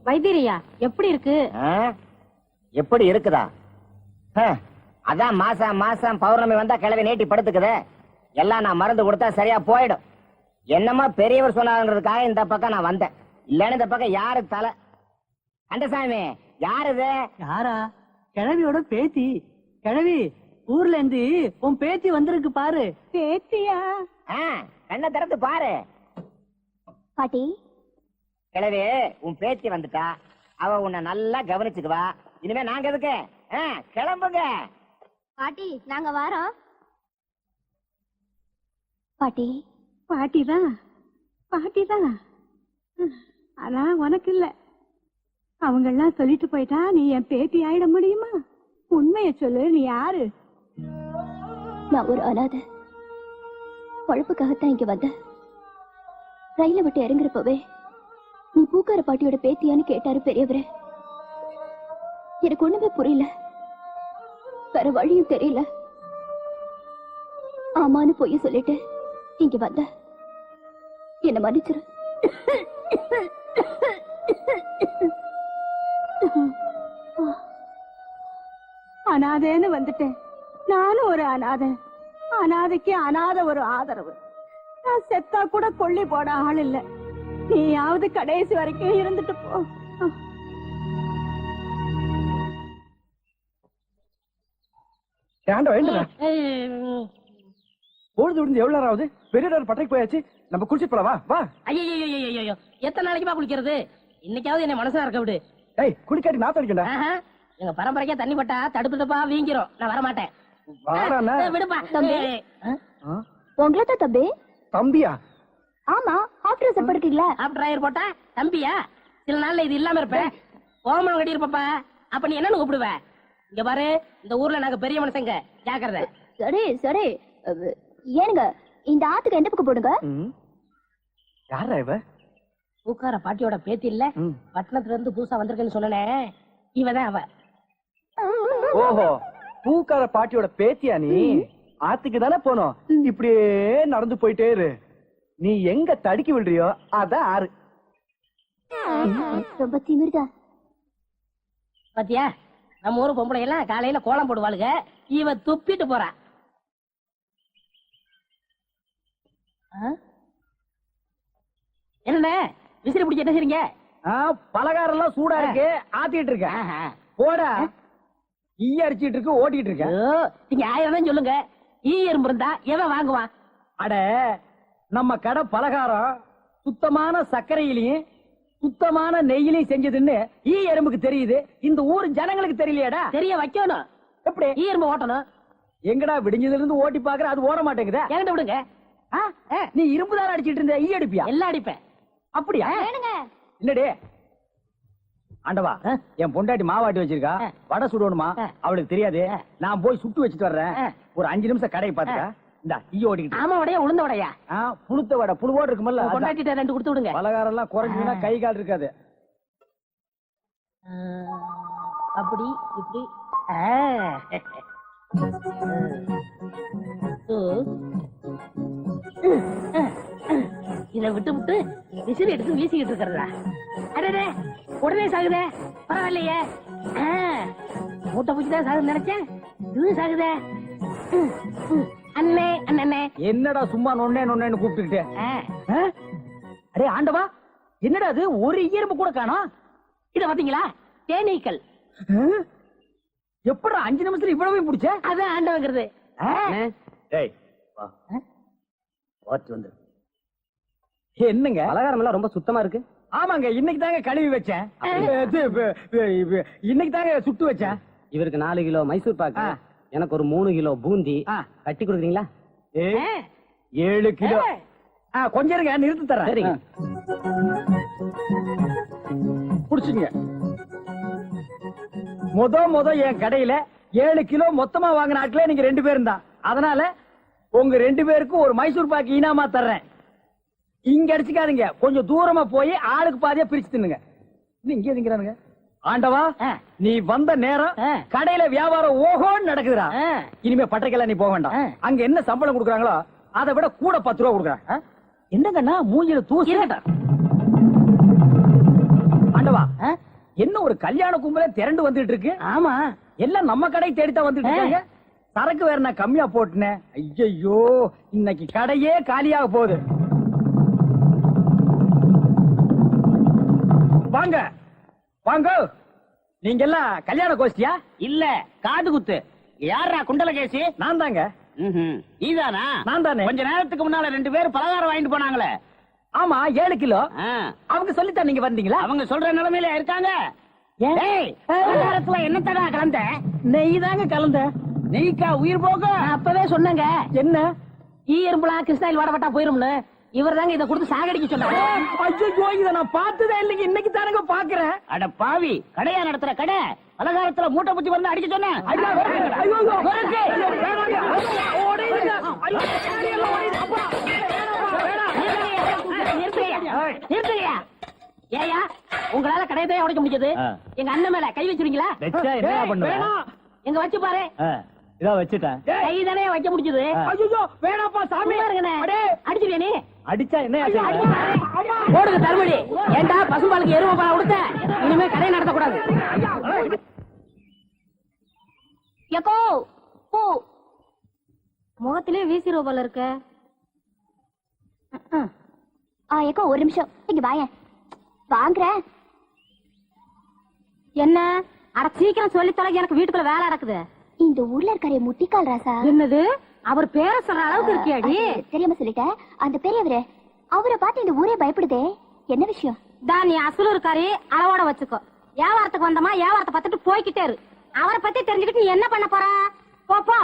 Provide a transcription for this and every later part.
வைத்தியரையா எப்படி இருக்கு? எப்படி இருக்குதா? அதான் மாசம் மாசம் பௌர்ணமி வந்தா கிளவி நீட்டி படுத்துக்குதே. எல்லாம் நான் மருந்து கொடுத்தா சரியா போயிடும். என்னமா பெரியவர் சொன்னாங்கிறதுக்காக இந்த பக்கம் நான் வந்தேன். இல்லன்னு இந்த பக்கம் யாரு தலை? கண்டசாமி யாரு இது? யாரா? கிழவியோட பேத்தி. கிழவி ஊர்ல இருந்து உன் பேத்தி வந்திருக்கு பாரு. பேத்தியா? கண்ணை திறந்து பாரு. பாட்டி கிழவி உன் பேத்தி வந்துட்டா. அவ உன்னை நல்லா கவனிச்சுக்குவா. இனிமே நாங்க எதுக்கு? கிளம்புங்க. பாட்டி நாங்க வாரோம். பாட்டி பாட்டிதான் பாட்டிதான். ஆனா உனக்கு இல்ல. அவங்கெல்லாம் சொல்லிட்டு போயிட்டா நீ என் பேத்தி ஆயிட முடியுமா? உண்மைய சொல்லு, நீ யாரு? நான் ஒரு அனாதை. பொழப்புக்காகத்தான் இங்க வந்த. ரயில விட்டு இறங்குறப்பவே நீ பூக்கார பாட்டியோட பேத்தியான்னு கேட்டாரு பெரியவரே. எனக்கு ஒண்ணுமே புரியல, வேற வழியும் தெரியல. ஆமான்னு போய் சொல்லிட்டு இங்க வந்த. என்ன மன்னிச்சிரு. அனாதைன்னு வந்துட்டேன். நானும் ஒரு அனாதை. அனாதைக்கு அனாதை ஒரு ஆதரவு. நான் செத்தா கூட கொள்ளி போட ஆள் இல்ல. நீயாவது கடைசி வரைக்கும் இருந்துட்டு போ. பொழுது விடுந்து எவ்வளவு நேரம் ஆகுது? பெரிய பட்டைக்கு போயாச்சு. நம்ம குளிச்சுட்டு போலாம். வா வா. ஐயோ எத்தனை நாளைக்குமா குளிக்கிறது? இன்னைக்காவது என்ன மனசா இருக்க விடு. ஏய் குளிக்காட்டி நான் தடிக்கண்டா. எங்க பரம்பரைக்கா தண்ணி பட்டா தடுப்பு தப்பா வீங்கிரும். நான் வர மாட்டேன். விடுப்பா தம்பி. உங்களதான் தம்பி? தம்பியா? ஆமா. ஆஃப்டர் சாப்பிட்டு இருக்கீங்களா? ஆஃப்டர் ஆயர் போட்டா தம்பியா? சில நாள்ல இது இல்லாம இருப்பேன். ஓமனம் கட்டி இருப்பப்பா. அப்ப நீ என்னன்னு கூப்பிடுவ? இங்க பாரு, இந்த ஊர்ல நாங்க பெரிய மனுஷங்க, ஜாக்கிரதை. சரி சரி. ஏனுங்க இந்த ஆத்துக்கு எந்த பக்கம் போடுங்க? யாரா இவ? பூக்கார பாட்டியோட பேத்தி இல்ல, பட்டணத்துல இருந்து புதுசா வந்திருக்கேன்னு சொன்னனே, இவதான் அவ. ஓஹோ, பூக்கார பாட்டியோட பேத்தியா நீ? ஆத்துக்கு தானே போனோம். இப்படியே நடந்து போயிட்டே இரு. நீ எங்க தடுக்கி விடுறியோ அதான் ஆறு. ரொம்ப திமிர்தா. பாத்தியா, நம்ம ஊரு பொம்பளை எல்லாம் காலையில கோலம் போடுவாளுங்க. இவ துப்பிட்டு போறா. என்ன விசிறி பிடிச்ச என்ன செய்றீங்க? பலகாரம் எல்லாம் சூடா இருக்கு, ஆத்திட்டு இருக்க. போடா. ஈ அடிச்சிட்டு இருக்கு, ஓட்டிட்டு இருக்க. நீங்க 1000 தான் சொல்லுங்க. ஈ எறும்பு இருந்தா எவன் வாங்குவான்? அட, நம்ம கடை பலகாரம் சுத்தமான சர்க்கரையிலையும் சுத்தமான நெய்யிலையும் செஞ்சதுன்னு ஈ எறும்புக்கு தெரியுது. இந்த ஊர் ஜனங்களுக்கு தெரியலையாடா? தெரிய வைக்கணும். எப்படி? ஈ எறும்பு ஓட்டணும். எங்கடா விடிஞ்சதுல இருந்து ஓட்டி பாக்குற, அது ஓட மாட்டேங்குதா? என்கிட்ட விடுங்க. நீ இரும்பு தானே அடிச்சிட்டு இருந்த, ஈ அடிப்பியா? எல்லாம் அடிப்பேன். அப்படியா? என்னடே ஆண்டவா, என் பொண்டாட்டி மாவாட்டி வச்சிருக்கா, வடை சுடணுமா? அவளுக்கு தெரியாது. நான் போய் சுட்டு வச்சுட்டு வர்றேன். ஒரு 5 நிமிஷம் கடையை பாத்துக்க. இந்த ஈ ஓடிக்கிட்டு. ஆமா, வடையா உளுந்த வடையா? புழுத்த வடை, புழுவோடு இருக்குமல்ல. பொண்டாட்டிட்ட 2 கொடுத்து விடுங்க. பலகாரம் எல்லாம் குறைஞ்சுனா கை கால் இருக்காது. அப்படி இப்படி. இதை விட்டு விட்டு விசிறி எடுத்து வீசிக்கிட்டு இருக்கிறதா? அடடே, உடனே சாகுதே. பரவாயில்லையே, மூட்டை பூச்சிதான் சாகுது நினைச்சேன். இது சாகுதே. அண்ணே அண்ணே. என்னடா சும்மா நொன்னே நொன்னேன்னு கூப்பிட்டுக்கிட்டு? அடே ஆண்டவா, என்னடா அது? ஒரு இயற்பு கூட காணோம். இத பாத்தீங்களா? தேனீக்கள். எப்படா 5 நிமிஷத்துல இவ்வளவு பிடிச்ச? அதான் ஆண்டவங்கிறது. என்னங்க பலகாரம் எல்லாம் ரொம்ப சுத்தமா இருக்கு. ஆமாங்க, இன்னைக்கு தாங்க கழுவி வச்சேன். இன்னைக்கு தாங்க சுட்டு வச்சேன். இவருக்கு 4 கிலோ மைசூர் பாக்கு, எனக்கு ஒரு 3 கிலோ பூந்தி கட்டி கொடுக்குறீங்களா? 7 கிலோ. கொஞ்சம் இருங்க, நிறுத்தி தரேன். சரிங்க. புடிச்சுங்க. முத என் கடையில 7 கிலோ மொத்தமா வாங்கின ஆட்களே நீங்க 2 பேரும் தான். அதனால உங்க 2 பேருக்கும் ஒரு மைசூர் பாக்கு இனாமா தர்றேன். இங்க அடிச்சுக்காதீங்க, கொஞ்சம் தூரமா போய் ஆளுக்கு பாதியா பிரிச்சு தின்னுங்க. இங்க நிக்கிறானுங்க. ஆண்டவா, நீ வந்த நேரம் கடையில வியாபாரம் ஓஹோன்னு நடக்குதுடா. இனிமே பட்டைக்கெல்லாம் நீ போக வேண்டாம். அங்க என்ன சம்பளம் கொடுக்குறாங்களோ அதை விட கூட 10 ரூபா கொடுக்குறாங்க. என்னங்கண்ணா மூஞ்சில தூசி. ஆண்டவா ஆ? என்ன ஒரு கல்யாண கும்பலே திரண்டு வந்துட்டு இருக்கு. ஆமா எல்லாம் நம்ம கடை தேடித்தான் வந்துட்டு இருக்காங்க. சரக்கு வேற நான் கம்மியா போட்டுனேன். ஐயோ இன்னைக்கு கடையே காலியாக போகுது. வாங்க வாங்க, நீங்க எல்லாம் கல்யாண கோஷ்டியா? இல்ல காது குத்து. யாரா குண்டலகேசி? நான் தாங்க. நீதானா? நான் தானே. கொஞ்ச நேரத்துக்கு முன்னால 2 பேர் பலகாரம் வாங்கிட்டு போனாங்களே. ஆமா 7 கிலோ. ஆ, அவங்க சொல்லித்தான் நீங்க வந்தீங்களா? அவங்க சொல்ற நிலைமையில இருக்காங்க. ஏன்? ஏய், பலகாரத்துல என்னத்தடா கலந்த? நெய் தாங்க கலந்த. நெய்க்கா உயிர் போக? நான் அப்பவே சொன்னேங்க, என்ன? ஈயம்புலாம் கிருஷ்ணாயில் வாடப்பட்டா போயிரும்னு. இவர் தாங்க இதை கொடுத்து சாகடிக்க சொன்னாரு. ஐயோ இத நான் பார்த்ததே இல்லைங்க, இன்னைக்கு தானங்க பாக்குறேன். அட பாவி, கடையா நடத்துற கடை பலகாரத்துல மூட்டை பூச்சி வந்து அடிக்க சொன்ன. ஐயோ, ஐயோ, ஐயோ. வேணாங்க. ஓடிடுங்க. ஐயோ, எல்லாம் ஓடிடுங்க. அப்பா. நிறுத்துங்கய்யா. ஏயா உங்களால கடையத்தையே உடைக்க முடிஞ்சது, எங்க அண்ணன் மேல கை வச்சிருக்கீங்களா? வேணாம். எங்க வச்சு பாரு. இதோ வச்சுட்டேன். கை தானே வைக்க முடிஞ்சது. ஐயோ வேணாப்பா சாமி. அடிச்சிருவியா நீ? அடிச்சா என்ன போடுங்க தருமடி. ஏண்டா பசும்பாலுக்கு எருமை பால் கொடுத்த? இனிமே கடை நடத்தக்கூடாது. எக்கோ பூ முகத்திலே வீசிரோ போல இருக்க. எக்கோ ஒரு நிமிஷம் இங்க வாயேன். வாங்குறேன். என்ன அட சீக்கிரம் சொல்லி தொலைங்க, எனக்கு வீட்டுக்குள்ள வேலை நடக்குது. இந்த ஊர்ல இருக்காரே முட்டிக்கால் ராசா. என்னது? அவர் பேரை சொல்ற அளவுக்கு இருக்கியாடி? தெரியாம சொல்லிட்டேன். அந்த பெரியவரே, அவரை பார்த்து இந்த ஊரே பயப்படுதே. என்ன விஷயம்? தான் நீ அசலு இருக்காரு, அளவோட வச்சுக்கோ. வியாபாரத்துக்கு வந்தமா வியாபாரத்தை பார்த்துட்டு போய்கிட்டே இரு. அவரை பத்தி தெரிஞ்சுக்கிட்டு நீ என்ன பண்ண போற? போ போ.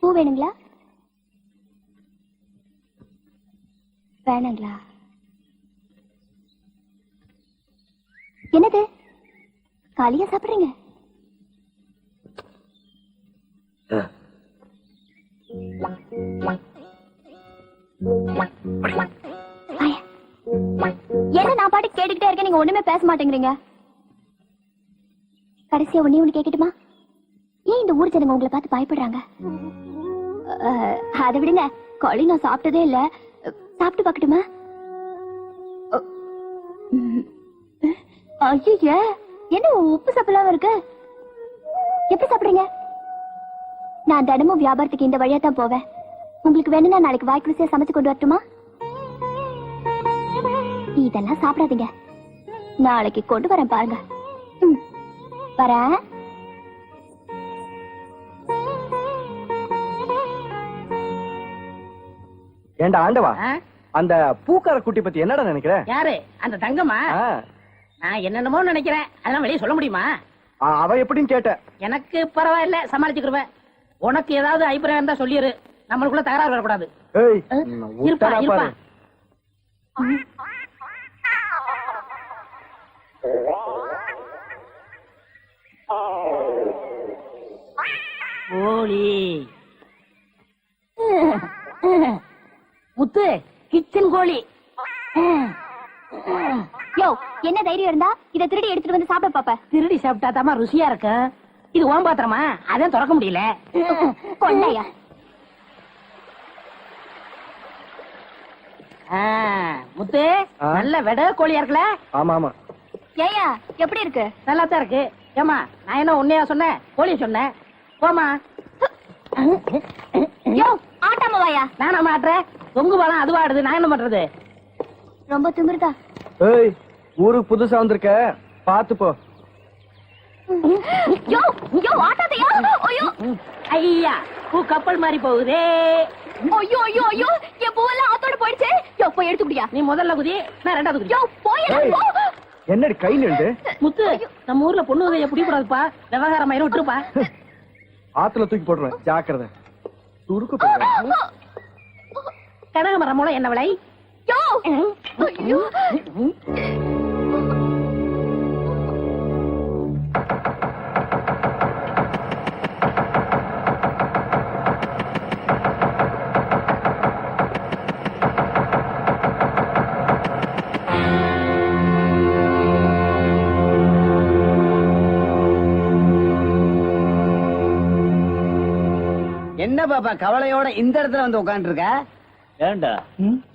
பூ வேணுங்களா? வேணாங்களா? என்னது காலியா சாப்பிடுறீங்க? என்ன நான் பாட்டு கேட்டுக்கிட்டே இருக்கேன், நீங்க ஒண்ணுமே பேச மாட்டேங்கிறீங்க. கடைசியா ஒண்ணு கேட்கட்டுமா? ஏன் இந்த ஊர் ஜனங்க உங்களை பார்த்து பயப்படுறாங்க? அதை விடுங்க, களி நான் சாப்பிட்டதே இல்ல. சாப்பிட்டு பார்க்கட்டுமா? ஐய, என்ன உப்பு சாப்பிடலாம் இருக்கு? எப்படி சாப்பிடுறீங்க? நான் தினமும் வியாபாரத்துக்கு இந்த வழியா தான் போவேன். உங்களுக்கு வேணும்னா நாளைக்கு வாய்க்கு ருசியா சமைச்சு கொண்டு வரட்டுமா? இதெல்லாம் சாப்பிடாதீங்க, நாளைக்கு கொண்டு வரேன் பாருங்க. வரேன். ஏண்டா ஆண்டவா, அந்த பூக்கார குட்டி பத்தி என்னடா நினைக்கிற? யாரு அந்த தங்கம்மா? நான் என்னென்னமோ நினைக்கிறேன், அதெல்லாம் வெளியே சொல்ல முடியுமா? அவ எப்படின்னு கேட்ட. எனக்கு பரவாயில்ல, சமாளிச்சுக்கிருவேன். உனக்கு ஏதாவது அபிப்பிராயம் இருந்தா சொல்லிரு, நம்மளுக்குள்ள தகராறு வரக்கூடாது. ஏய், இருப்பா இருப்பா. கோழி முத்து, கிச்சன் கோழி. யோ, என்ன தைரியம் இருந்தா இதை திருடி எடுத்துட்டு வந்து சாப்பிட பாப்ப? திருடி சாப்பிட்டா தாமா ருசியா இருக்கும். இது ஓம்பாத்திரமா, அதான் திறக்க முடியல. கொண்டையா? முத்து, நல்ல வெட கோழியா இருக்குல்ல? ஆமா ஆமா. ஏயா எப்படி இருக்கு? நல்லா தான் இருக்கு. ஏமா, நான் என்ன உன்னையா சொன்னேன், கோழிய சொன்னேன். போமா. யோ, ஆட்டாம வாயா. நானா மாட்டுறேன், தொங்கு பாலம் அதுவா ஆடுது, நான் என்ன பண்றது? ரொம்ப திமிருதா. ஏய், ஊருக்கு புதுசா வந்திருக்க, பாத்து போ. யோ யோ, ஆட்டாதையா. ஐயோ ஐயா, பூ கப்பல் மாதிரி போகுதே. ஐயோ ஐயோ ஐயோ, என் பூவெல்லாம் ஆத்தோட போயிடுச்சு. யோ, போய் எடுத்துக்கிட்டியா? நீ முதல்ல குதி, நான் ரெண்டாவது குதி. யோ, போயடா போ. என்னடி கையில இருந்து? முத்து, நம்ம ஊர்ல பொண்ணு வகைய பிடி கூடாதுப்பா, விவகாரம் ஆயிரம் விட்டுருப்பா. ஆத்துல தூக்கி போடுறேன், ஜாக்கிரதை. துருக்கு போடுறேன். கனகமரம் மூலம் என்ன விலை? யோ ஐயோ. என்ன பாப்பா கவலையோட இந்த இடத்துல வந்து உட்கார்ந்து இருக்க? ஏண்டா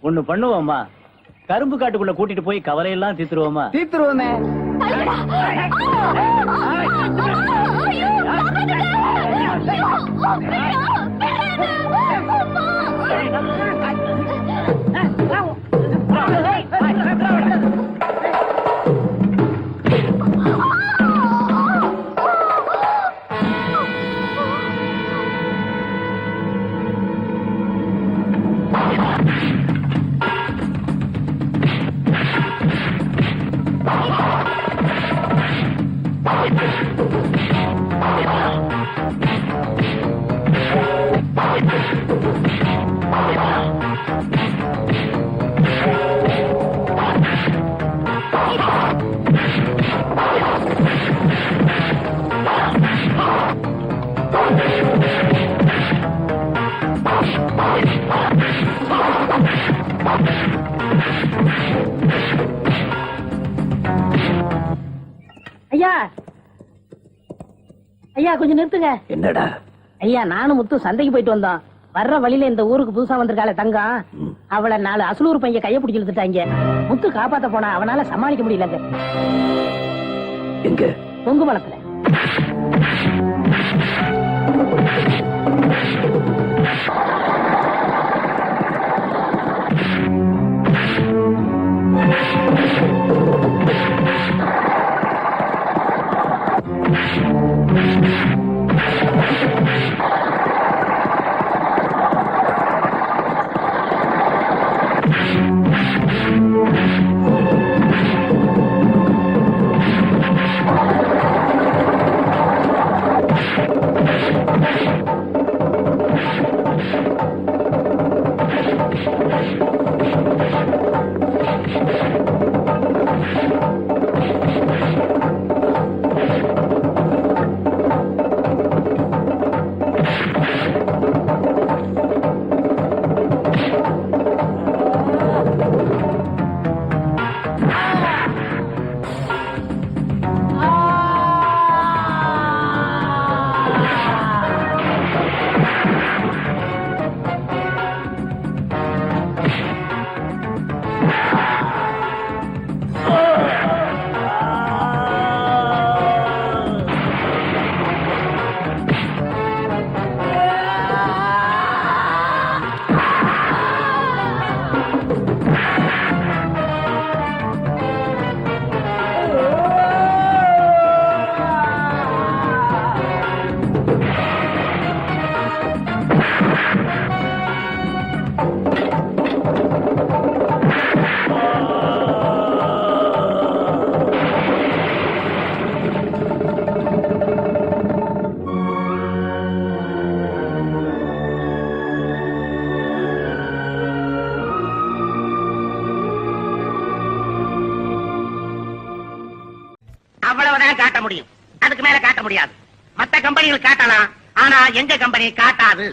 ஒண்ணு பண்ணுவோமா? கரும்பு காட்டுக்குள்ள கூட்டிட்டு போய் கவலையெல்லாம் தீத்துருவோமா? தீத்துருவோமே. ஐயா ஐயா கொஞ்சம் நிறுத்துங்க. என்னடா? ஐயா நானும் முத்து சந்தைக்கு போயிட்டு வந்தோம். வர்ற வழியில இந்த ஊருக்கு புதுசா வந்திருக்காளே தங்கம், அவளை 4 அசலூர் பையன் கைய பிடிச்சி இழுத்துட்டாங்க. முத்து காப்பாத்த போனா அவனால சமாளிக்க முடியலங்க. எங்க? பொங்கு மலத்துல. அவ்வளவுதான் காட்ட முடியும், அதுக்கு மேல காட்ட முடியாது. மத்த கம்பெனிகள் காட்டலாம், ஆனா எங்க கம்பெனி காட்டாது.